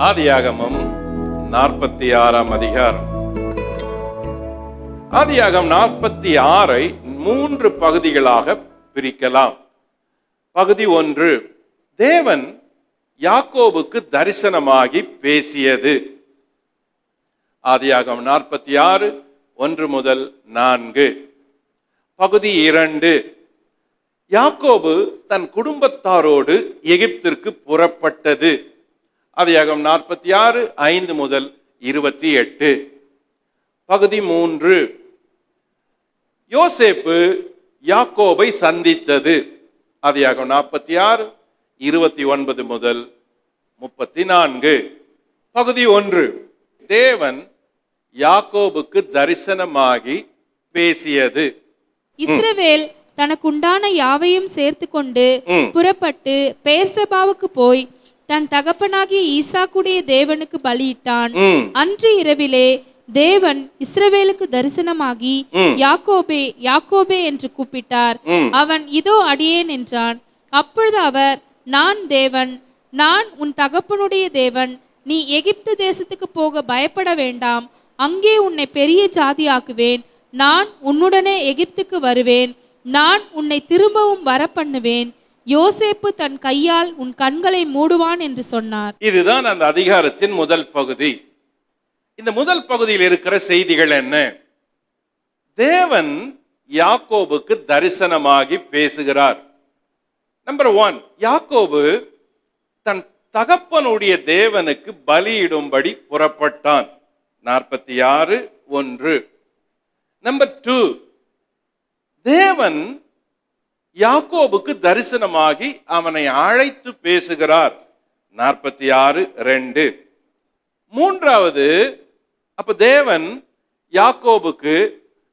ஆதியாகமம் 46ஆம் அதிகாரம். ஆதியாகமம் 46ஐ 3 பகுதிகளாக பிரிக்கலாம். பகுதி 1, தேவன் யாக்கோபுக்கு தரிசனமாகி பேசியது. ஆதியாகமம் 46 1 முதல் 4. பகுதி 2, யாக்கோபு தன் குடும்பத்தாரோடு எகிப்திற்கு புறப்பட்டது. ஆதியாகமம் 46 5 முதல் 28. பகுதி 3, யோசேப்பு யாக்கோபை சந்தித்தது. ஆதியாகமம் 46 29 முதல் 34. பகுதி 1, தேவன் யாக்கோபுக்கு தரிசனமாகி பேசியது. இஸ்ரவேல் தனக்குண்டான யாவையும் சேர்த்து கொண்டு புறப்பட்டு பெயர்செபாவுக்கு போய் தன் தகப்பனாகிய ஈசாக்குடைய தேவனுக்கு பலியிட்டான். அன்று இரவிலே தேவன் இஸ்ரவேலுக்கு தரிசனமாகி யாக்கோபே யாக்கோபே என்று கூப்பிட்டார். அவன் இதோ அடியேன் என்றான். அப்பொழுது அவர், நான் தேவன், நான் உன் தகப்பனுடைய தேவன். நீ எகிப்து தேசத்துக்கு போக பயப்பட வேண்டாம். அங்கே உன்னை பெரிய ஜாதியாக்குவேன். நான் உன்னுடனே எகிப்துக்கு வருவேன். நான் உன்னை திரும்பவும் வர பண்ணுவேன். யோசேப்பு தன் கையால் உன் கண்களை மூடுவான் என்று சொன்னார். இதுதான் அந்த அதிகாரத்தின் முதல் பகுதி. இந்த முதல் பகுதியில் இருக்கிற செய்திகள் என்ன? தேவன் யாக்கோபுக்கு தரிசனமாகி பேசுகிறார். நம்பர் 1, யாக்கோபு தன் தகப்பனுடைய தேவனுக்கு பலியிடும்படி புறப்பட்டான். 46 1. நம்பர் 2, தேவன் யாக்கோபுக்கு தரிசனமாகி அவனை அழைத்து பேசுகிறார். 46 2. மூன்றாவது, அப்ப தேவன் யாக்கோபுக்கு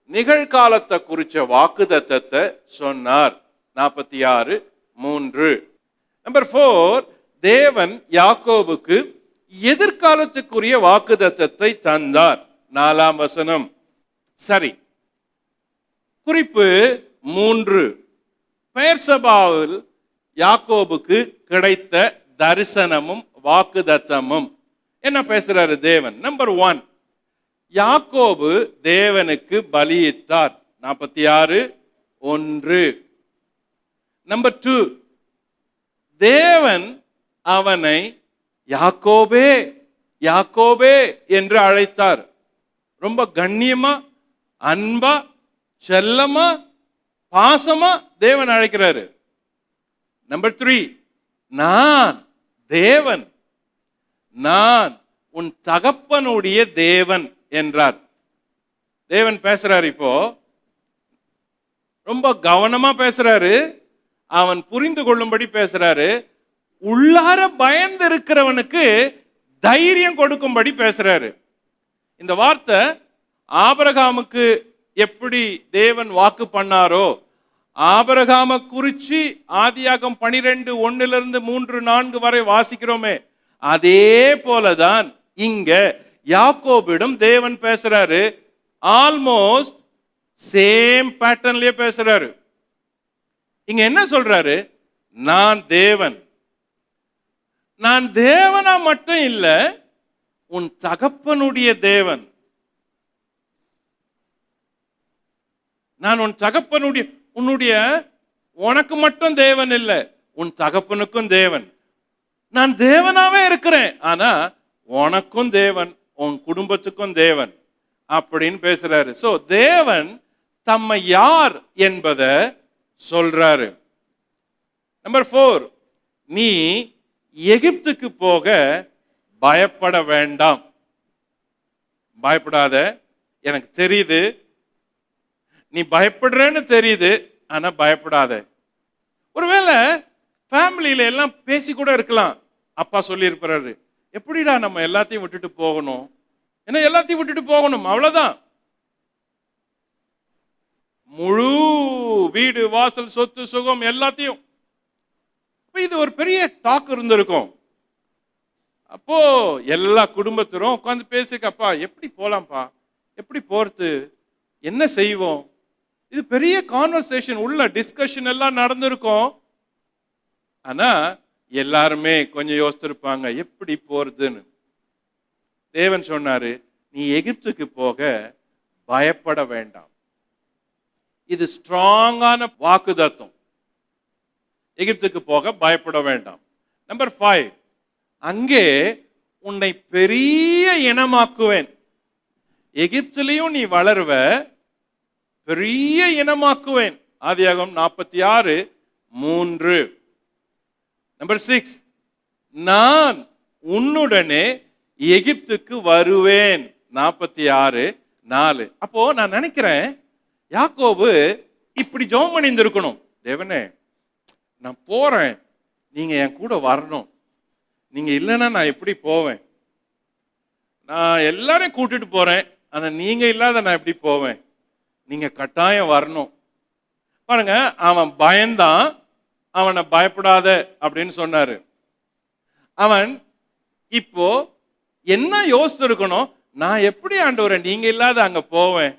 நிகழ்காலத்தை குறிச்ச வாக்குத்தத்தத்தை சொன்னார். 46 3. நம்பர் 4, தேவன் யாக்கோபுக்கு எதிர்காலத்துக்குரிய வாக்குத்தத்தத்தை தந்தார். 4ஆம் வசனம். சரி, குறிப்பு 3, பெயர்செபாவில் யாக்கோபுக்கு கிடைத்த தரிசனமும் வாக்குத்தத்தமும். என்ன பேசுறாரு தேவன்? நம்பர் 1, யாக்கோபு தேவனுக்கு பலியிட்டார். 46 1. நம்பர் 2, தேவன் அவனை யாக்கோபே யாக்கோபே என்று அழைத்தார். ரொம்ப கண்ணியமா, அன்பா, செல்லமா, பாசமா தேவன் அழைக்கிறாரு. நம்பர் 3, நான் தேவன், நான் உன் தகப்பனுடைய தேவன் என்றார். தேவன் பேசுறாரு. இப்போ ரொம்ப கவனமா பேசுறாரு. அவன் புரிந்து கொள்ளும்படி பேசுறாரு. உள்ளார பயந்து இருக்கிறவனுக்கு தைரியம் கொடுக்கும்படி பேசுறாரு. இந்த வார்த்தை ஆபிரகாமுக்கு எப்படி தேவன் வாக்கு பண்ணாரோ, ஆபிரகாம குறிச்சு ஆதியாகமம் 12 1 3 4 வரை வாசிக்கிறோமே, அதே போலதான் இங்க யாக்கோபிடம் தேவன் பேசுறாரு. ஆல்மோஸ்ட் சேம் பேட்டர்ன்லயே பேசுறாரு. இங்க என்ன சொல்றாரு? நான் தேவன். நான் தேவனா மட்டும் இல்ல, உன் தகப்பனுடைய தேவன். நான் உன் தகப்பனுடைய, உனக்கு மட்டும் தேவன் இல்லை, உன் தகப்பனுக்கும் தேவன். நான் தேவனாவே இருக்கிறேன், ஆனா உனக்கும் தேவன், உன் குடும்பத்துக்கும் தேவன் அப்படின்னு பேசுறாரு. சோ தேவன் தம்மை யார் என்பதை சொல்றாரு. நம்பர் 4, நீ எகிப்துக்கு போக பயப்பட வேண்டாம். பயப்படாத, எனக்கு தெரியுது நீ பயப்படுறேன்னு தெரியுது, ஆனா பயப்படாத. ஒருவேளை ஃபேமிலியில எல்லாம் பேசி கூட இருக்கலாம். அப்பா சொல்லி இருப்பாரு, எப்படிடா நம்ம எல்லாத்தையும் விட்டுட்டு போகணும்? ஏன்னா எல்லாத்தையும் விட்டுட்டு போகணும், அவ்வளவுதான். முழு வீடு, வாசல், சொத்து, சுகம் எல்லாத்தையும். இது ஒரு பெரிய டாக் இருந்திருக்கும். அப்போ எல்லா குடும்பத்திலும் உட்காந்து பேசிக்கப்பா, எப்படி போலாம்ப்பா, எப்படி போறது, என்ன செய்வோம், இது பெரிய கான்வர்சேஷன் உள்ள டிஸ்கஷன் எல்லாம் நடந்திருக்கும். ஆனா எல்லாருமே கொஞ்சம் யோசிச்சிருப்பாங்க எப்படி போறதுன்னு. தேவன் சொன்னாரு, நீ எகிப்துக்கு போக பயப்பட வேண்டாம். இது ஸ்ட்ராங்கான வாக்குதத்தம். எகிப்துக்கு போக பயப்பட வேண்டாம். நம்பர் 5, அங்கே உன்னை பெரிய இனமாக்குவேன். எகிப்திலையும் நீ வளருவ, பெரிய இனமாக்குவேன். ஆதியாகமம் 46:3. நம்பர் 6, நான் உன்னுடனே எகிப்துக்கு வருவேன். 46:4. அப்போ நான் நினைக்கிறேன், யாக்கோபு இப்படி ஜெபம் பண்ணியிருந்திருக்கணும். தேவனே, நான் போறேன், நீங்க என் கூட வரணும். நீங்க இல்லைன்னா நான் எப்படி போவேன்? நான் எல்லாரையும் கூட்டிட்டு போறேன், ஆனா நீங்க இல்லாத நான் எப்படி போவேன்? நீங்க கட்டாயம் வரணும். பாருங்க, அவன் பயந்தான், அவனை பயப்படாத அப்படின்னு சொன்னாரு. அவன் இப்போ என்ன யோசிச்சிருக்கணும்? நான் எப்படி ஆண்டவரே நீங்க இல்லாத அங்க போவேன்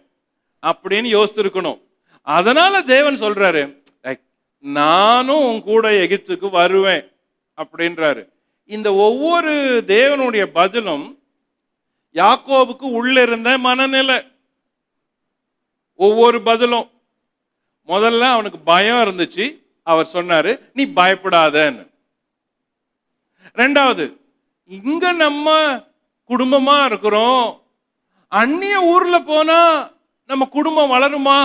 அப்படின்னு யோசிச்சிருக்கணும். அதனால தேவன் சொல்றாரு, நானும் உன் கூட எகிப்துக்கு வருவேன் அப்படின்றாரு. இந்த ஒவ்வொரு தேவனுடைய பதிலும் யாக்கோபுக்கு உள்ள இருந்த மனநிலை. ஒவ்வொரு பதிலும் முதல்ல அவனுக்கு பயம் இருந்துச்சு, அவர் சொன்னாரு நீ பயப்படாதன்னு. ரெண்டாவது, இங்க நம்ம குடும்பமா இருக்கிறோம், அந்நிய ஊர்ல போனா நம்ம குடும்பம் வளருமா?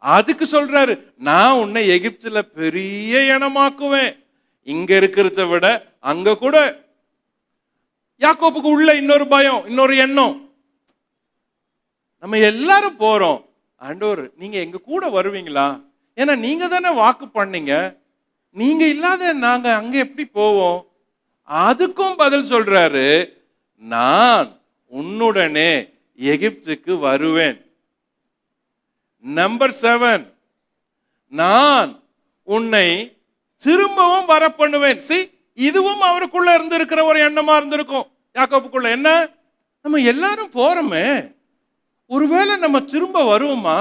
அதுக்கு சொல்றாரு, நான் உன்னை எகிப்துல பெரிய இனமாக்குவேன். இங்க இருக்கிறத விட அங்க கூட. யாக்கோபுக்கு உள்ள இன்னொரு பயம், இன்னொரு எண்ணம். நம்ம எல்லாரும் போறோம், ஆண்டவர் நீங்க எங்க கூட வருவீங்களா? ஏன்னா நீங்க தானே வாக்கு பண்ணீங்க, நீங்க இல்லாத நாங்க அங்க எப்படி போவோம்? அதுக்கும் பதில் சொல்றாரு, நான் உன்னுடனே எகிப்துக்கு வருவேன். நம்பர் 7, நான் உன்னை திரும்பவும் வர பண்ணுவேன். இதுவும் அவருக்குள்ள இருந்திருக்கிற ஒரு எண்ணமா இருந்திருக்கும் யாக்கோபுக்குள்ள. என்ன, நம்ம எல்லாரும் போறோமே, ஒருவேளை நம்ம திரும்ப வருவோமா?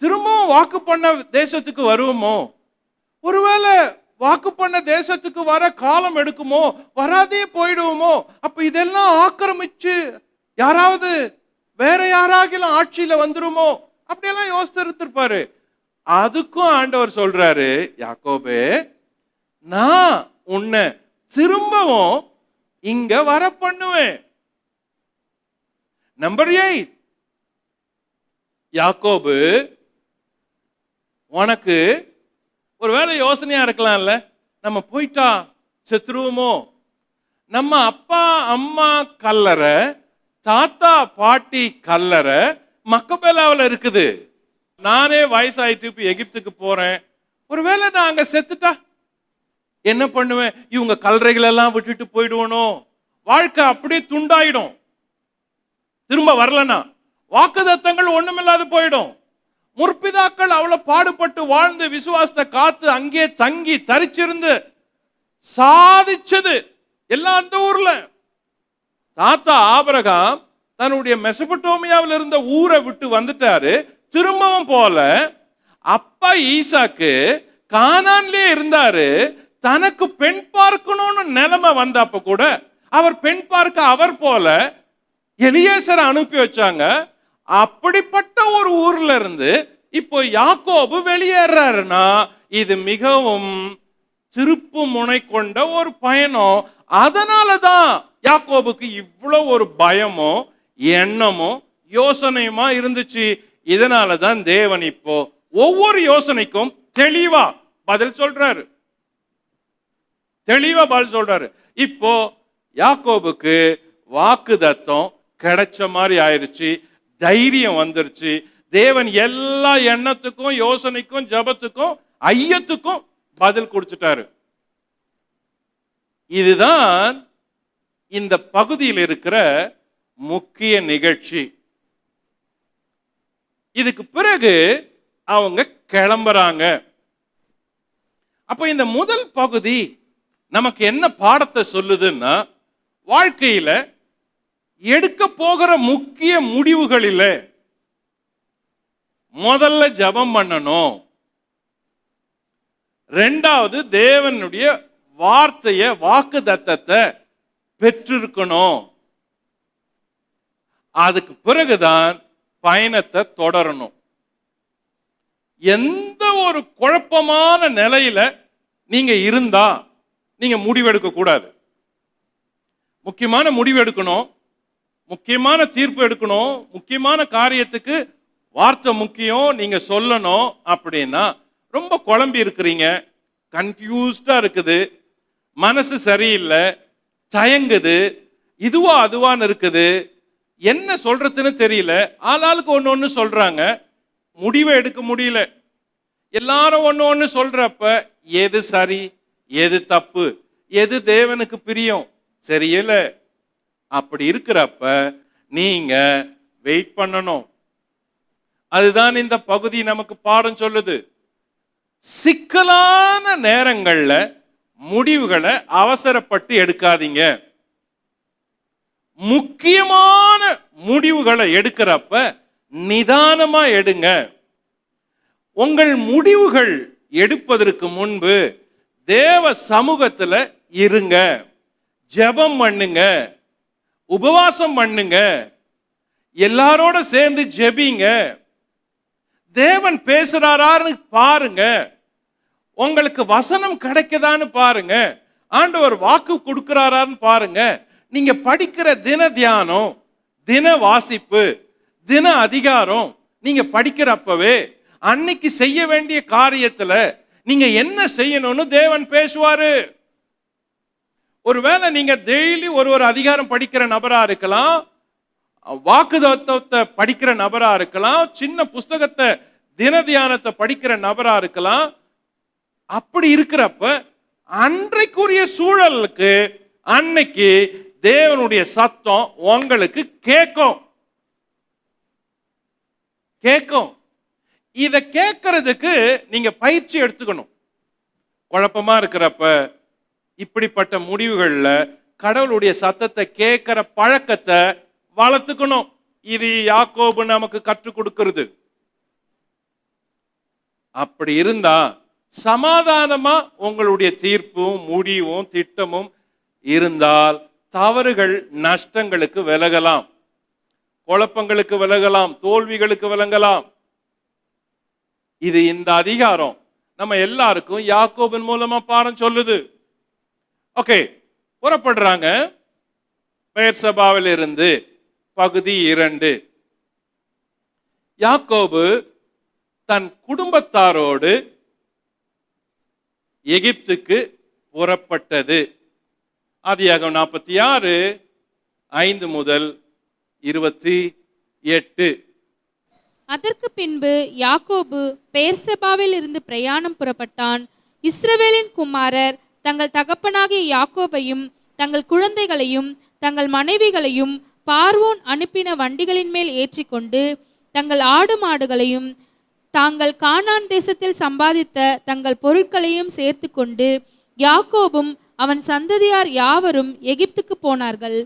திரும்பவும் வாக்கு பண்ண தேசத்துக்கு வருவோமோ? ஒருவேளை வாக்கு பண்ண தேசத்துக்கு வர காலம் எடுக்குமோ? வராதே போயிடுவோமோ? அப்ப இதெல்லாம் ஆக்கிரமிச்சு யாராவது வேற யாராகிலும் ஆட்சியில வந்துருமோ? அப்படியெல்லாம் யோசித்திருப்பாரு. அதுக்கும் ஆண்டவர் சொல்றாரு, யாக்கோபே, நான் உன்னை திரும்பவும் இங்க வர பண்ணுவேன். நம்பர் 8, யாக்கோபு, உனக்கு ஒருவேளை யோசனையா இருக்கலாம்ல, நம்ம போயிட்டா செத்துருவோமோ? நம்ம அப்பா அம்மா கல்லறை, தாத்தா பாட்டி கல்லறை மக்கபேலாவில் இருக்குது. நானே வயசாயிட்டு இப்ப எகிப்துக்கு போறேன், ஒருவேளை நான் அங்க செத்துட்டா என்ன பண்ணுவேன்? இவங்க கல்லறைகள் எல்லாம் விட்டுட்டு போயிடுவனோ? வாழ்க்கை அப்படியே துண்டாயிடும். திரும்ப வரலனா வாக்குதத்தங்கள் ஒண்ணுமில்லாது போயிடும். முற்பிதாக்கள் அவ்வளவு பாடுபட்டு வாழ்ந்து விசுவாசத்தை காத்து அங்கே தங்கி தரிச்சிருந்து சாதிச்சது எல்லாம் அந்த ஊர்ல. தாத்தா ஆபிரகாம் தன்னுடைய மெசபடோமியாவில் இருந்த ஊரை விட்டு வந்துட்டாரு, திரும்பவும் போல. அப்பா ஈசாக்கு கானான்லயே இருந்தாரு, தனக்கு பெண் பார்க்கணும்னு நிலைமை வந்தப்ப கூட அவர் பெண் பார்க்க அவர் போல எலியேசரை அனுப்பி வச்சாங்க. அப்படிப்பட்ட ஒரு ஊர்ல இருந்து இப்போ யாக்கோபு வெளியேறாருன்னா இது மிகவும் திருப்பு முனை கொண்ட ஒரு பயணம். அதனாலதான் யாக்கோபுக்கு இவ்வளவு ஒரு பயமோ எண்ணமோ யோசனையுமா இருந்துச்சு. இதனாலதான் தேவன் இப்போ ஒவ்வொரு யோசனைக்கும் தெளிவா பதில் சொல்றாரு, தெளிவா பதில் சொல்றாரு. இப்போ யாக்கோபுக்கு வாக்குதத்தம் கிடைச்ச மாதிரி ஆயிருச்சு, தைரியம் வந்துருச்சு. தேவன் எல்லா எண்ணத்துக்கும் யோசனைக்கும் ஜபத்துக்கும் ஐயத்துக்கும் பதில் கொடுத்துட்டாரு. இதுதான் இந்த பகுதியில் இருக்கிற முக்கிய நிகழ்ச்சி. இதுக்கு பிறகு அவங்க கிளம்புறாங்க. அப்ப இந்த முதல் பகுதி நமக்கு என்ன பாடத்தை சொல்லுதுன்னா, வாழ்க்கையில எடுக்க போகிற முக்கிய முடிவுகளில முதல்ல ஜெபம் பண்ணணும். ரெண்டாவது தேவனுடைய வார்த்தைய வாக்குதத்தத்தை பெற்றிருக்கணும். அதுக்கு பிறகுதான் பயணத்தை தொடரணும். எந்த ஒரு குழப்பமான நிலையில நீங்க இருந்தா நீங்க முடிவெடுக்க கூடாது. முக்கியமான முடிவு எடுக்கணும், முக்கியமான தீர்ப்பு எடுக்கணும், முக்கியமான காரியத்துக்கு வார்த்தை முக்கியம், நீங்க சொல்லணும். அப்படின்னா ரொம்ப குழம்பி இருக்கிறீங்க, கன்ஃபியூஸ்டா இருக்குது, மனசு சரியில்லை, தயங்குது, இதுவா அதுவான்னு இருக்குது, என்ன சொல்றதுன்னு தெரியல, ஆளாளுக்கு ஒன்று ஒன்று சொல்றாங்க, முடிவை எடுக்க முடியல. எல்லாரும் ஒன்று ஒன்று சொல்றப்ப எது சரி, எது தப்பு, எது தேவனுக்கு பிரியம் சரியில்ல. அப்படி இருக்கிறப்ப நீங்க வெயிட் பண்ணணும். அதுதான் இந்த பகுதி நமக்கு பாடம் சொல்லுது. சிக்கலான நேரங்கள்ல முடிவுகளை அவசரப்பட்டு எடுக்காதீங்க. முக்கியமான முடிவுகளை எடுக்கிறப்ப நிதானமா எடுங்க. உங்கள் முடிவுகள் எடுப்பதற்கு முன்பு தேவ சமூகத்துல இருங்க, ஜெபம் பண்ணுங்க, உபவாசம் பண்ணுங்க, எல்லாரோட சேர்ந்து ஜெபிங்க, தேவன் பேசுறாரான்னு பாருங்க, உங்களுக்கு வசனம் கிடைக்குதான்னு பாருங்க, ஆண்டவர் வாக்கு கொடுக்கிறாரான்னு பாருங்க. நீங்க படிக்கிற தின தியானம், தின வாசிப்பு, தின அதிகாரம் நீங்க படிக்கிறப்பவே அன்னைக்கு செய்ய வேண்டிய காரியத்துல நீங்க என்ன செய்யணும்னு தேவன் பேசுவாரு. ஒருவேளை நீங்க டெய்லி ஒரு அதிகாரம் படிக்கிற நபரா இருக்கலாம், வாக்குத்தத்தத்தை படிக்கிற நபரா இருக்கலாம், சின்ன புஸ்தகத்தை தின தியானத்தை படிக்கிற நபரா இருக்கலாம். அப்படி இருக்கிறப்ப அன்றைக்குரிய சூழலுக்கு அன்னைக்கு தேவனுடைய சத்தம் உங்களுக்கு கேட்கும். இத கேட்கறதுக்கு நீங்க பயிற்சி எடுத்துக்கணும். குழப்பமா இருக்கிறப்ப இப்படிப்பட்ட முடிவுகள்ல கடவுளுடைய சத்தத்தை கேட்கிற பழக்கத்தை வளர்த்துக்கணும். இது யாக்கோபு நமக்கு கற்றுக் கொடுக்கிறது. அப்படி இருந்தா சமாதானமா உங்களுடைய தீர்ப்பும் முடிவும் திட்டமும் இருந்தால் தவறுகள் நஷ்டங்களுக்கு விலகலாம், குழப்பங்களுக்கு விலகலாம், தோல்விகளுக்கு விலகலாம். இது இந்த அதிகாரம் நம்ம எல்லாருக்கும் யாக்கோபின் மூலமா பாடம் சொல்லுது. ஓகே, புறப்படுறாங்க பெயர்சபாவில் இருந்து. பகுதி 2. யாக்கோபு தன் குடும்பத்தாரோடு எகிப்துக்கு புறப்பட்டது. ஆதியாகமம் 46 5 முதல் 28. அதற்கு பின்பு யாக்கோபு பெயர்செபாவில் இருந்து பிரயாணம் புறப்பட்டான். இஸ்ரவேலின் குமாரர் தங்கள் தகப்பனாகிய யாக்கோபையும் தங்கள் குழந்தைகளையும் தங்கள் மனைவிகளையும் பார்வோன் அனுப்பின வண்டிகளின் மேல் ஏற்றிக்கொண்டு தங்கள் ஆடு மாடுகளையும் தாங்கள் கானான் தேசத்தில் சம்பாதித்த தங்கள் பொருட்களையும் சேர்த்து கொண்டு யாக்கோபும் அவன் சந்ததியார் யாவரும் எகிப்துக்கு போனார்கள்.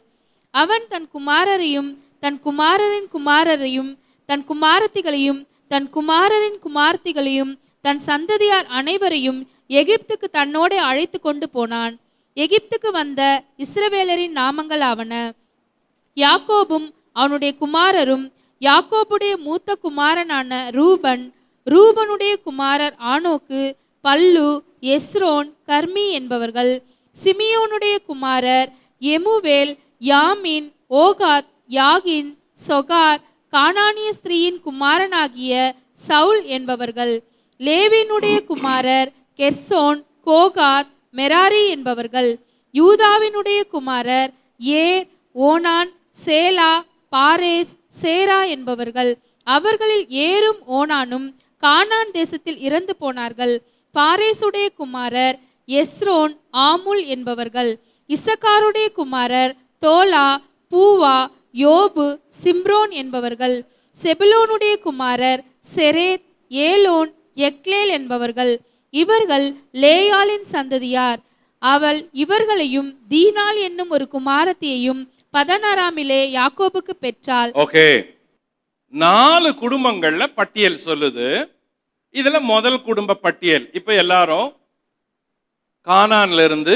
அவன் தன் குமாரரையும் தன் குமாரரின் குமாரரையும் தன் குமாரத்திகளையும் தன் குமாரரின் குமார்த்திகளையும் தன் சந்ததியார் அனைவரையும் எகிப்துக்கு தன்னோடு அழைத்து கொண்டு போனான். எகிப்துக்கு வந்த இஸ்ரவேலரின் நாமங்கள் ஆவன: யாக்கோபும் அவனுடைய குமாரரும், யாக்கோபுடைய மூத்த குமாரனான ரூபன், ரூபனுடைய குமாரர் ஆனோக்கு, பல்லு, எஸ்ரோன், கர்மி என்பவர்கள். சிமியோனுடைய குமாரர் எமுவேல், யாமின், ஓகாத், யாகின், சொகார், கானானிய ஸ்திரீயின் குமாரனாகிய சவுல் என்பவர்கள். லேவினுடைய குமாரர் கெர்சோன், கோகாத், மெராரி என்பவர்கள். யூதாவினுடைய குமாரர் ஏர், ஓனான், சேலா, பாரேஸ், சேரா என்பவர்கள். அவர்களில் ஏரும் ஓனானும் கானான் தேசத்தில் இறந்து போனார்கள். பாரேசுடைய குமாரர் எஸ்ரோன், ஆமுல் என்பவர்கள். இசக்காருடைய குமாரர் தோலா, பூவா, யோபு, சிம்ரோன் என்பவர்கள். செபுலோனுடைய குமாரர் செரேத், ஏலோன், எக்லேல் என்பவர்கள். இவர்கள் லேயாளின் சந்ததியார். அவள் இவர்களையும் தீனாள் என்னும் ஒரு குமாரத்தியையும் பதனராமிலே யாக்கோபுக்கு பெற்றாள். ஓகே, 4 குடும்பங்கள்ல பட்டியல் சொல்லுது. இதுல முதல் குடும்ப பட்டியல். இப்ப எல்லாரும் கானான்ல இருந்து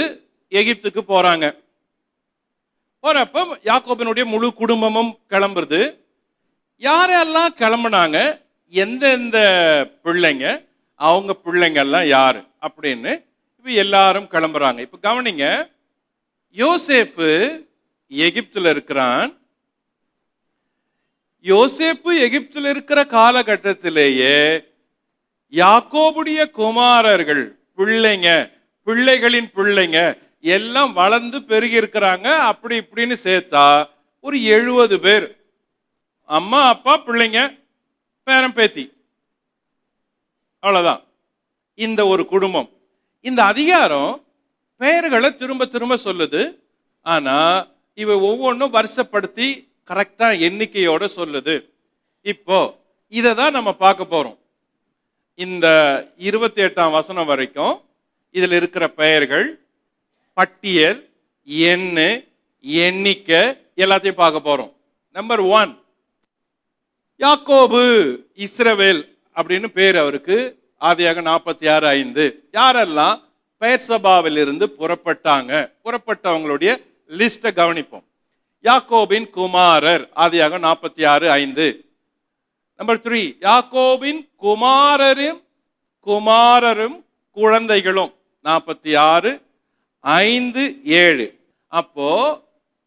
எகிப்துக்கு போறாங்க. போறப்ப யாக்கோபினுடைய முழு குடும்பமும் கிளம்புறது. யாரெல்லாம் கிளம்புனாங்க, எந்தெந்த பிள்ளைங்க, அவங்க பிள்ளைங்க எல்லாம் யாரு அப்படின்னு இப்ப எல்லாரும் கிளம்புறாங்க. இப்ப கவனிங்க, யோசேப்பு எகிப்துல இருக்கிறான். யோசேப்பு எகிப்தில் இருக்கிற காலகட்டத்திலேயே யாக்கோபுடைய குமாரர்கள் பிள்ளைங்க, பிள்ளைகளின் பிள்ளைங்க எல்லாம் வளர்ந்து பெருகி இருக்கிறாங்க. அப்படி இப்படின்னு சேர்த்தா ஒரு 70 பேர், அம்மா அப்பா பிள்ளைங்க பேரன் பேத்தி, அவ்வளவுதான் இந்த ஒரு குடும்பம். இந்த அதிகாரம் பெயர்களை திரும்ப திரும்ப சொல்லுது. ஆனா இவை ஒவ்வொன்றும் வருஷப்படுத்தி கரெக்டா எண்ணிக்கையோட சொல்லுது. இப்போ இதை தான் நம்ம பார்க்க போறோம். இந்த 28ஆம் வசனம் வரைக்கும் இதில் இருக்கிற பெயர்கள், பட்டியல், எண்ணு, எண்ணிக்கை எல்லாத்தையும் பார்க்க போறோம். நம்பர் 1, யாக்கோபு, இஸ்ரவேல் அப்படின்னு பேர் அவருக்கு. ஆதியாகமம் 46:5. யாரெல்லாம் பெயர்சபாவில் இருந்து புறப்பட்டாங்க, புறப்பட்டவங்களுடைய லிஸ்ட கவனிப்போம். யாக்கோபின் குமாரர், ஆதியாகமம் 46:5. நம்பர் 3, யாக்கோபின் குமாரரும் குழந்தைகளும், 46:5-7. அப்போ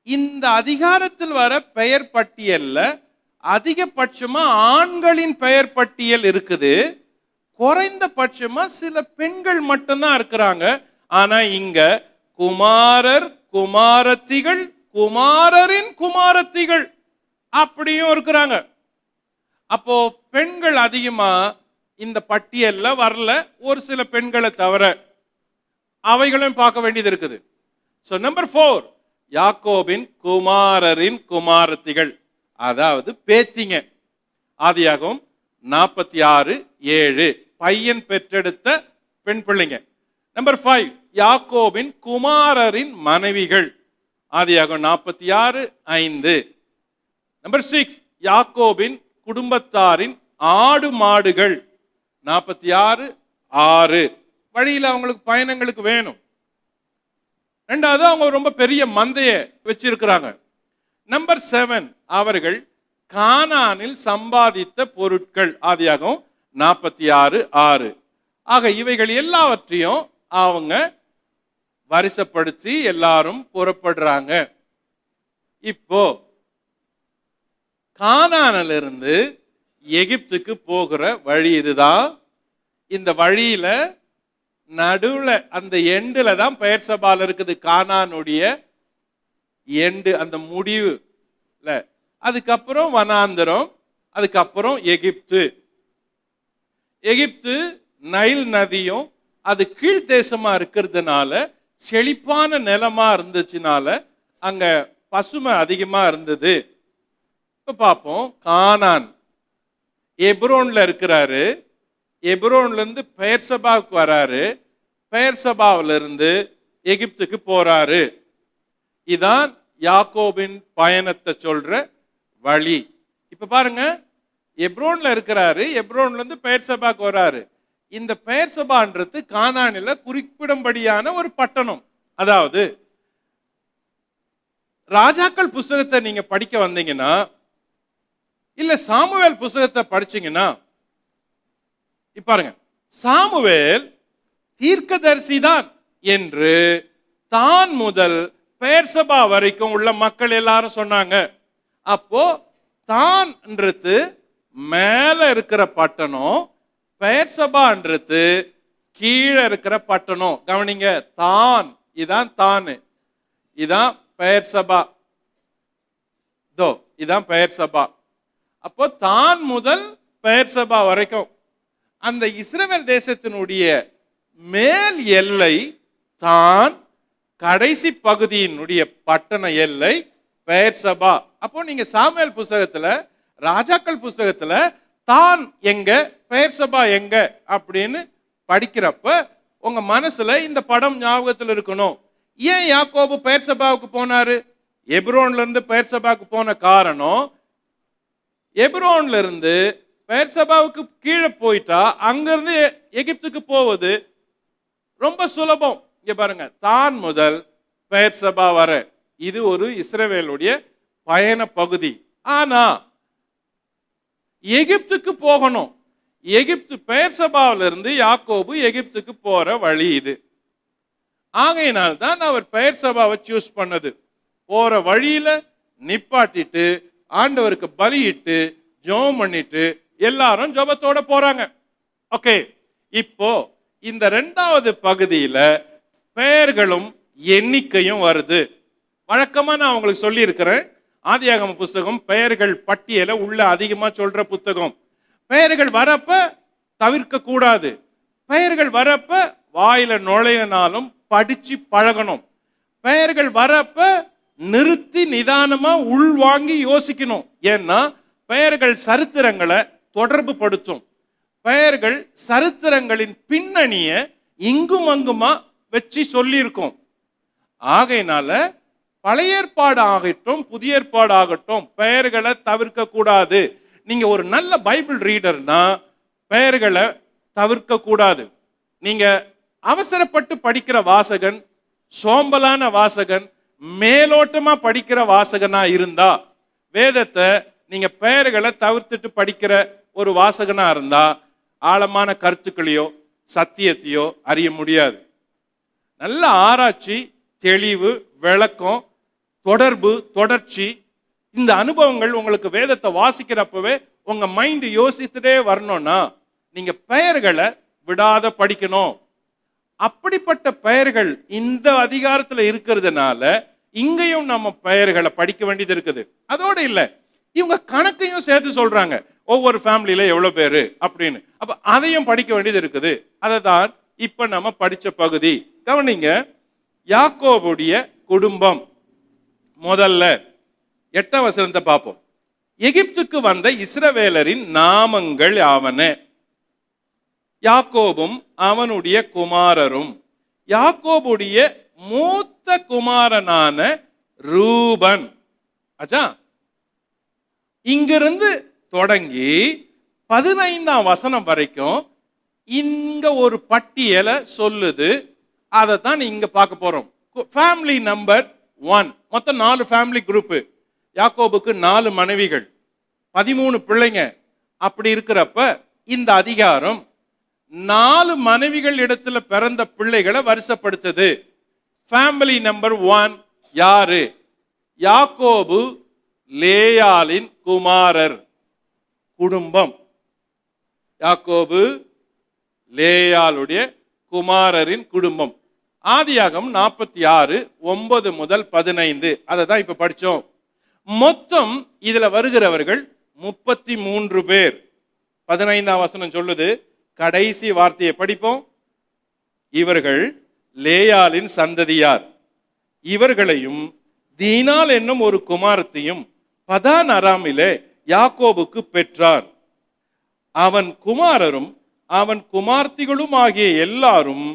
இந்த அதிகாரத்தில் வர பெயர் பட்டியல்ல அதிகபட்சமா ஆண்களின் பெயர் பட்டியல் இருக்குது, குறைந்தபட்சமா சில பெண்கள் மட்டும்தான் இருக்கிறாங்க. ஆனா இங்க குமாரர், குமாரத்திகள், குமாரரின் குமாரத்திகள் அப்படியும் இருக்கிறாங்க. அப்போ பெண்கள் அதிகமா இந்த பட்டியல்ல வரல, ஒரு சில பெண்களை தவிர. அவைகளையும் பார்க்க வேண்டியது இருக்குது. சோ நம்பர் 4, யாக்கோபின் குமாரரின் குமாரத்திகள், அதாவது பேத்திங்க. ஆதியாகமம் 46:7, பையன் பெற்றெடுத்த பெண் பிள்ளைங்க. நம்பர் 5, யாக்கோபின் குமாரரின் மனைவிகள். ஆதியாகமம் 46:5. நம்பர் 6, யாக்கோபின் குடும்பத்தாரின் ஆடு மாடுகள். 46:6. வழியில் அவங்களுக்கு பயணங்களுக்கு வேணும். ரெண்டாவது, அவங்க ரொம்ப பெரிய மந்தைய வச்சிருக்கிறாங்க. நம்பர் 7, அவர்கள் கானானில் சம்பாதித்த பொருட்கள். ஆதியாகமம் 46:6. ஆக இவைகள் எல்லாவற்றையும் அவங்க வரிசைப்படுத்தி எல்லாரும் புறப்படுறாங்க. இப்போ கானானிலிருந்து எகிப்துக்கு போகிற வழி இதுதான். இந்த வழியில நடுவுல அந்த எண்டுல தான் பெயர்சபால இருக்குது, கானானுடைய எண்டு, அந்த முடிவு. அதுக்கப்புறம் வனாந்தரம், அதுக்கப்புறம் எகிப்து. எகிப்து நைல் நதியும் அது கீழ்தேசமா இருக்கிறதுனால, செழிப்பான நிலமா இருந்துச்சுனால அங்க பசுமை அதிகமா இருந்தது. இப்ப பார்ப்போம், கானான் எப்ரோன்ல இருக்கிறாரு. எப்ரோன்ல இருந்து பெயர்சபாவுக்கு வராரு. பெயர்சபாவில இருந்து எகிப்துக்கு போறாரு. இதான் யாக்கோபின் பயணத்தை சொல்ற வழி. இப்ப பாருங்க, எப்ரோன்ல இருக்கிறாரு, எப்ரோன்ல இருந்து பெயர்சபாக்கு வராரு. இந்த பெயர்சபான்றது கானானில குறிப்பிடும்படியான ஒரு பட்டணம். அதாவது ராஜாக்கள் புஸ்தகத்தை நீங்க படிக்க வந்தீங்கன்னா, இல்ல சாமுவேல் புஸ்தகத்தை படிச்சீங்கன்னா, பாருங்க, சாமுவேல் தீர்க்கதரிசி தான் என்று தான் முதல் பெயர்சபா வரைக்கும் உள்ள மக்கள் எல்லாரும் சொன்னாங்க. அப்போ தான்ன்றது மேல இருக்கிற பட்டணம், பெயர்சபான்றது கீழே இருக்கிற பட்டணம். கவனிங்க, தான் இதான் தானு, இதான் பெயர்சபா, இதான் பெயர்சபா. அப்போ தான் முதல் பெயர்சபா வரைக்கும் அந்த இஸ்ரவேல் தேசத்தினுடைய மேல் எல்லை தான், கடைசி பகுதியினுடைய பட்டண எல்லை பெயர்சபா. அப்போ நீங்க சாமுவேல் புஸ்தகத்துல, ராஜாக்கள் புஸ்தகத்துல தான் எங்க, பெயர்சபா எங்க அப்படின்னு படிக்கிறப்ப உங்க மனசுல இந்த படம் ஞாபகத்தில் இருக்கணும். ஏன் யாக்கோபு பெயர்சபாவுக்கு போனாரு? எப்ரோன்ல இருந்து பெயர்சபாவுக்கு போன காரணம், எப்ரோன்ல இருந்து பெயர்சபாவுக்கு கீழே போயிட்டா அங்கிருந்து எகிப்துக்கு போவது ரொம்ப சுலபம். இங்க பாருங்க, தான் முதல் பெயர்சபா வர இது ஒரு இஸ்ரவேலுடைய பயண பகுதி. ஆனா எகிப்துக்கு போகணும். எகிப்து பெயர்சபாவிலிருந்து யாக்கோபு எகிப்துக்கு போற வழி இது. ஆகையினால் தான் அவர் பெயர்சபாவை சூஸ் பண்ணது. போற வழியில நிப்பாட்டிட்டு ஆண்டவருக்கு பலியிட்டு ஜெபம் பண்ணிட்டு எல்லாரும் ஜெபத்தோட போறாங்க. ஓகே, இப்போ இந்த 2வது பகுதியில பெயர்களும் எண்ணிக்கையும் வருது. வழக்கமா நான் உங்களுக்கு சொல்லி இருக்கிறேன், ஆதியாகம புஸ்தகம் பெயர்கள் பட்டியலை உள்ள அதிகமா சொல்ற புத்தகம். பெயர்கள் வரப்ப தவிர்க்க கூடாது. பெயர்கள் வரப்ப வாயில நுழையினாலும் படிச்சு பழகணும். பெயர்கள் வரப்ப நிறுத்தி நிதானமா உள்வாங்கி யோசிக்கணும். ஏன்னா பெயர்கள் சரித்திரங்களை தொடர்பு படுத்தும். பெயர்கள் சரித்திரங்களின் பின்னணிய இங்கும் அங்குமா வச்சு சொல்லியிருக்கோம். ஆகையினால பழைய ஏற்பாடு ஆகட்டும் புதிய ஏற்பாடு ஆகட்டும் பெயர்களை தவிர்க்க கூடாது. நீங்க ஒரு நல்ல பைபிள் ரீடர்னா பெயர்களை தவிர்க்க கூடாது. நீங்க அவசரப்பட்டு படிக்கிற வாசகன், சோம்பலான வாசகன், மேலோட்டமா படிக்கிற வாசகனா இருந்தா, வேதத்தை நீங்க பெயர்களை தவிர்த்துட்டு படிக்கிற ஒரு வாசகனா இருந்தா ஆழமான கருத்துக்களையோ சத்தியத்தையோ அறிய முடியாது. நல்ல ஆராய்ச்சி, தெளிவு, விளக்கம், தொடர்பு, தொடர்ச்சி, இந்த அனுபவங்கள் உங்களுக்கு வேதத்தை வாசிக்கிறப்பவே உங்க மைண்ட் யோசித்துட்டே வரணும்னா நீங்க பெயர்களை விடாத படிக்கணும். அப்படிப்பட்ட பெயர்கள் இந்த அதிகாரத்துல இருக்கிறதுனால இங்கேயும் நம்ம பெயர்களை படிக்க வேண்டியது இருக்குது. அதோட இல்ல, இவங்க கணக்கையும் சேர்த்து சொல்றாங்க, ஒவ்வொரு ஃபேமிலியில எவ்வளவு பேரு அப்படின்னு. அப்ப அதையும் படிக்க வேண்டியது இருக்குது. அதை தான் இப்ப நம்ம படிச்ச பகுதி. கவனிங்க, யாக்கோபுடைய குடும்பம். முதல்ல 8ஆம் வசனத்தை பார்ப்போம். எகிப்துக்கு வந்த இஸ்ரவேலரின் நாமங்கள் ஆவன. யாக்கோபும் அவனுடைய குமாரரும். யாக்கோபுடைய மூத்த குமாரனான ரூபன். ஆச்சா, இங்கிருந்து தொடங்கி 15ஆம் வசனம் வரைக்கும் இங்க ஒரு பட்டியலை சொல்லுது. அதை தான் இங்க பார்க்க போறோம். Family number 1. மொத்தம் 4 ஃபேமிலி குரூப். யாக்கோபுக்கு 4 மனைவிகள், 13 பிள்ளைங்க. அப்படி இருக்கிறப்ப இந்த அதிகாரம் 4 மனைவிகள் இடத்துல பிறந்த பிள்ளைகளை வரிசைப்படுத்துது. ஃபேமிலி நம்பர் 1 யாரு? யாக்கோபு லேயாளின் குமாரர் குடும்பம். யாக்கோபு லேயாளுடைய குமாரரின் குடும்பம். ஆதியாகமம் 46 9 முதல் 15. அதை தான் இப்ப படிச்சோம். மொத்தம் இதுல வருகிறவர்கள் 33 பேர். 15ஆம் வசனம் சொல்லுது, கடைசி வார்த்தையை படிப்போம். இவர்கள் லேயாளின் சந்ததியார். இவர்களையும் தீனாள் என்னும் ஒரு குமாரத்தையும் பதான் அராமிலே யாக்கோபுக்கு பெற்றார். அவன் குமாரரும் அவன் குமார்த்திகளும் ஆகிய எல்லாரும்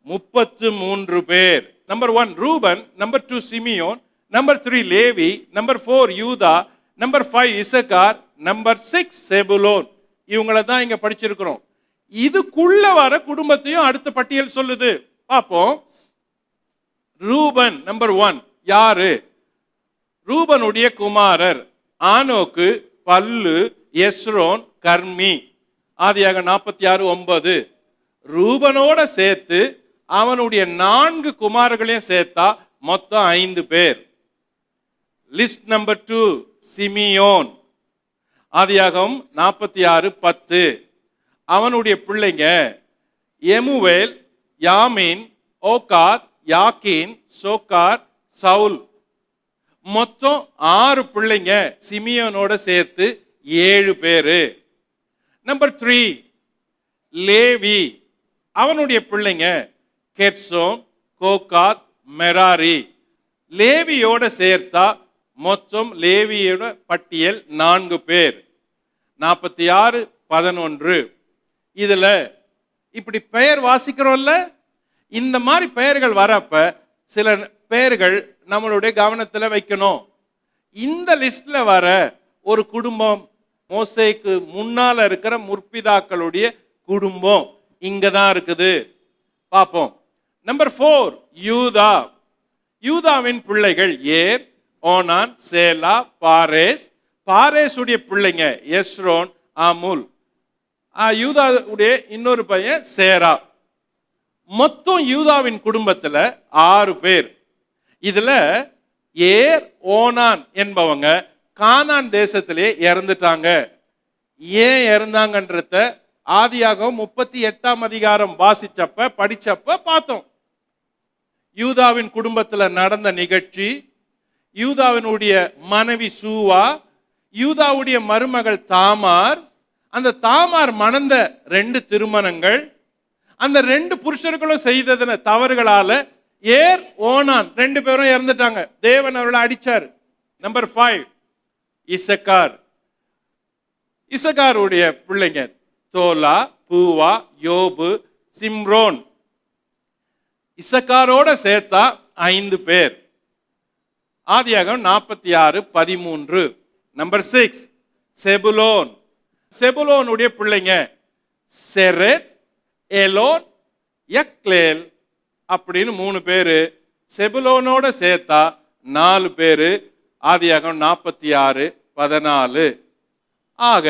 33 பேர். Number 1 Reuben, number 2 Simeon, number 3 Levi, number 4 Judah, number 5 Issachar, number 6 செபுலோன். இவங்களை தான் இங்க படிச்சிருக்கிறோம். இதுக்குள்ள வர குடும்பத்தையும் அடுத்த பட்டியல் சொல்லுது. பார்ப்போம். ரூபன் நம்பர் 1 யாரு? ரூபனுடைய குமாரர் ஆனோக்கு, பல்லு, எஸ்ரோன், கர்மி. ஆதியாக 46 9. ரூபனோட சேர்த்து அவனுடைய 4 குமாரர்களையும் சேர்த்தா மொத்தம் 5 பேர். List number 2 Simeon. ஆதியாகம் 46 10. அவனுடைய பிள்ளைங்க எமுவேல், யாமின், ஓகாத், யாக்கீன், சோக்கார், சவுல். மொத்தம் 6 பிள்ளைங்க. சிமியோனோட சேர்த்து 7 பேரு. நம்பர் 3 லேவி. அவனுடைய பிள்ளைங்க கெர்சோன், கோகாத், மெராரி. லேவியோட சேர்த்தா மொத்தம் லேவியோட பட்டியல் 4 பேர். 46 11. இதுல இப்படி பெயர் வாசிக்கிறோம்ல, இந்த மாதிரி பெயர்கள் வரப்ப சில பெயர்கள் நம்மளுடைய கவனத்துல வைக்கணும். இந்த லிஸ்ட்ல வர ஒரு குடும்பம் மோசேக்கு முன்னால இருக்கிற முற்பிதாக்களுடைய குடும்பம் இங்கதான் இருக்குது. பார்ப்போம். நம்பர் 4 யூதா. யூதாவின் பிள்ளைகள் ஏர், ஓனான், சேலா, பாரேஸ். பாரேசுடைய பிள்ளைங்க எஸ்ரோன், ஆமூல். யூதாவுடைய இன்னொரு பையன் சேரா. மொத்தம் யூதாவின் குடும்பத்துல 6 பேர். இதுல ஏர், ஓனான் என்பவங்க கானான் தேசத்திலே இறந்துட்டாங்க. ஏன் இறந்தாங்கன்றத ஆதியாகமம் 38ஆம் அதிகாரம் வாசிச்சப்ப படிச்சப்ப பார்த்தோம். யூதாவின் குடும்பத்துல நடந்த நிகழ்ச்சி, யூதாவினுடைய மனைவி சூவா, யூதாவுடைய மருமகள் தாமார், அந்த தாமார் மணந்த 2 திருமணங்கள், அந்த 2 புருஷர்களும் செய்ததன தவறுகளால ஏர், ஓனான் 2 பேரும் இறந்துட்டாங்க. தேவன் அவர்களை அடிச்சார். நம்பர் 5 இசக்கார். இசக்காருடைய பிள்ளைங்க தோலா, பூவா, யோபு, சிம்ரோன். இசக்காரோட சேர்த்தா 5 பேர். ஆதியாகமம் 46:13. நம்பர் 6 செபுலோன். செபுலோனுடைய பிள்ளைங்க செரெத், எலோன், யக்லேல் அப்படின்னு 3 பேரு. செபுலோனோட சேர்த்தா 4 பேரு. ஆதியாகமம் 46:14. ஆக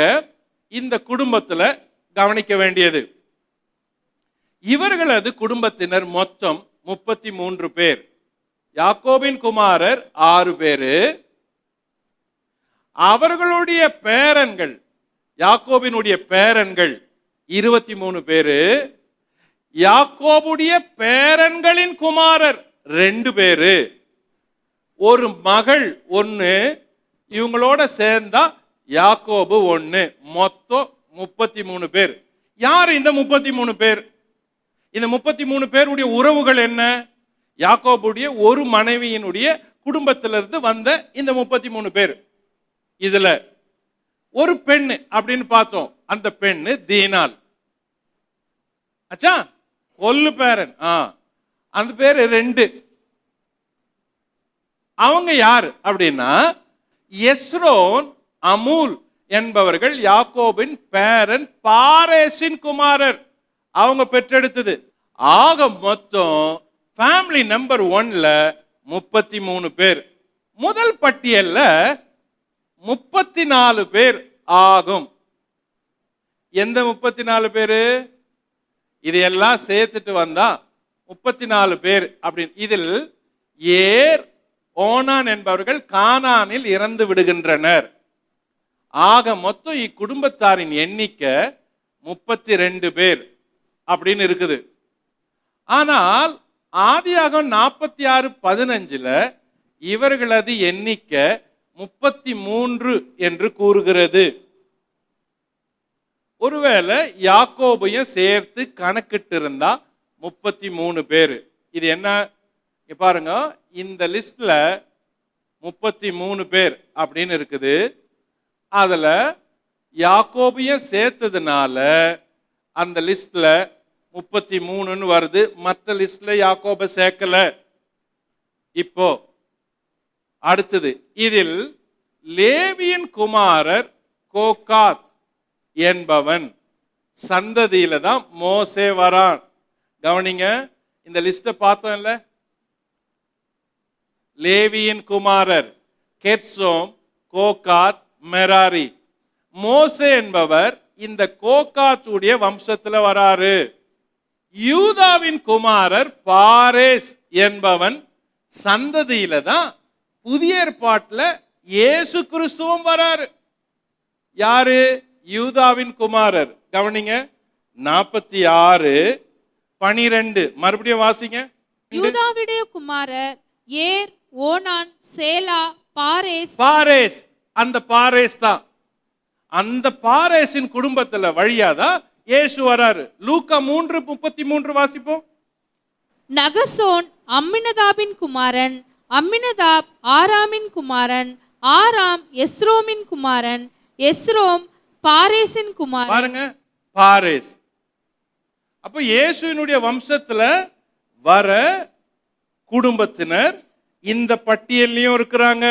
இந்த குடும்பத்துல கவனிக்க வேண்டியது, இவர்களது குடும்பத்தினர் மொத்தம் 33 பேர். யாக்கோபின் குமாரர் 6 பேரு. அவர்களுடைய பேரன்கள், யாக்கோபினுடைய பேரன்கள் 23 பேரு. யாக்கோபுடைய பேரன்களின் குமாரர் 2 பேரு. ஒரு மகள் 1. இவங்களோட சேர்ந்தா யாக்கோபு 1. மொத்தம் 33 பேர். யார் இந்த 33 பேர்? இந்த 33 பேருடைய உறவுகள் என்ன? யாக்கோபுடைய ஒரு மனைவியினுடைய குடும்பத்திலிருந்து வந்த இந்த 33 பேர். இதுல ஒரு பெண் அப்படின்னு பார்த்தோம். அந்த பெண்ணு தீனாள். அச்சா கொல்லு பேரன். அந்த பேரு 2. அவங்க யார் அப்படின்னா எஸ்ரோன், அமூல் என்பவர்கள் யாக்கோபின் பேரன் பாரேசின் குமாரர். அவங்க பெற்றெடுத்தது. ஆக மொத்தம் ஃபேமிலி நம்பர் 1ல 33 பேர். முதல் பட்டியல்ல 34 பேர் ஆகும். எந்த 34 பேரு? இதையெல்லாம் சேர்த்துட்டு வந்தா 34 பேர் அப்படின்னு. இதில் ஏர், ஓனான் என்பவர்கள் கானானில் இறந்து விடுகின்றனர். ஆக மொத்தம் இக்குடும்பத்தாரின் எண்ணிக்கை 32 பேர் அப்படின்னு இருக்குது. ஆனால் ஆதியாகமம் 46:15 இவர்களது எண்ணிக்கை 33 என்று கூறுகிறது. ஒருவேளை யாக்கோபையும் சேர்த்து கணக்கிட்டு இருந்தா 33 பேர். இது என்ன பாருங்க, இந்த லிஸ்ட்ல 33 பேர் அப்படின்னு இருக்குது. அதுல யாக்கோபையும் சேர்த்ததுனால அந்த லிஸ்ட்ல 33ன்னு வருது. மற்ற லிஸ்ட்ல யாக்கோபை சேர்க்கல. இப்போ அடுத்தது, இதில் லேவியின் குமாரர் கோகாத் என்பவன் சந்ததியில தான் மோசே வரான். கவனிங்க, இந்த லிஸ்ட பார்த்தோம் இல்ல? லேவியின் குமாரர் கெர்சோம், கோகாத், மெராரி. மோசே என்பவர் இந்த கோகாத்துடைய வம்சத்துல வராரு. யூதாவின் குமாரர் பாரேஸ் என்பவன் சந்ததியில தான் புதிய ஏற்பாட்டுல இயேசு கிறிஸ்துவும் வராரு. யாரு? யூதாவின் குமாரர். கவனிங்க, 46:12. மறுபடியும் வாசிங்க. யூதாவுடைய குமாரர் ஏர், ஓனான், சேலா, பாரேஸ். பாரேஸ், அந்த பாரேஸ் தான். அந்த பாரேஸின் குடும்பத்துல வழியாதான் இயேசு வராரு. லூக்கா 3:33 வாசிப்போம். நகசோன் அம்மினதாபின் குமாரன், அம்மினதாப் ஆராமின் குமாரன், ஆராம் எஸ்ரோமின் குமாரன், எஸ்ரோம் பாரேசின் குமாரன். பாருங்க, பாரேஸ். அப்ப இயேசுவினுடைய வம்சத்துல வர குடும்பத்தினர் இந்த பட்டியல்லையும் இருக்கிறாங்க.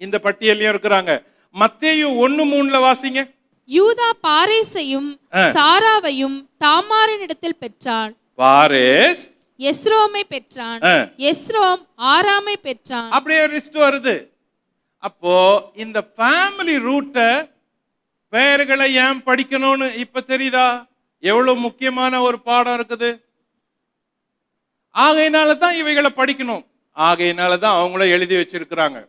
இந்த பட்டியல்லையும் இருக்கிறாங்க. மத்தேயு 1:3 வாசிங்க. யூதா பாரேசையும் சாராவையும் தாமாரின் இடத்தில் பெற்றான். பாரேஸ் எஸ்ரோமை பெற்றான். எஸ்ரோம் ஆராமை பெற்றான். அப்படியே லிஸ்ட் வருது. அப்போ இந்த ஃபேமிலி ரூட்டை பெயர்களை ஏன் படிக்கணும்னு இப்ப தெரியுதா? எவ்வளவு முக்கியமான ஒரு பாடம் இருக்குது. ஆகையினால தான் இவைகளை படிக்கணும். ஆகையினால தான் அவங்கள எழுதி வச்சிருக்கிறாங்க.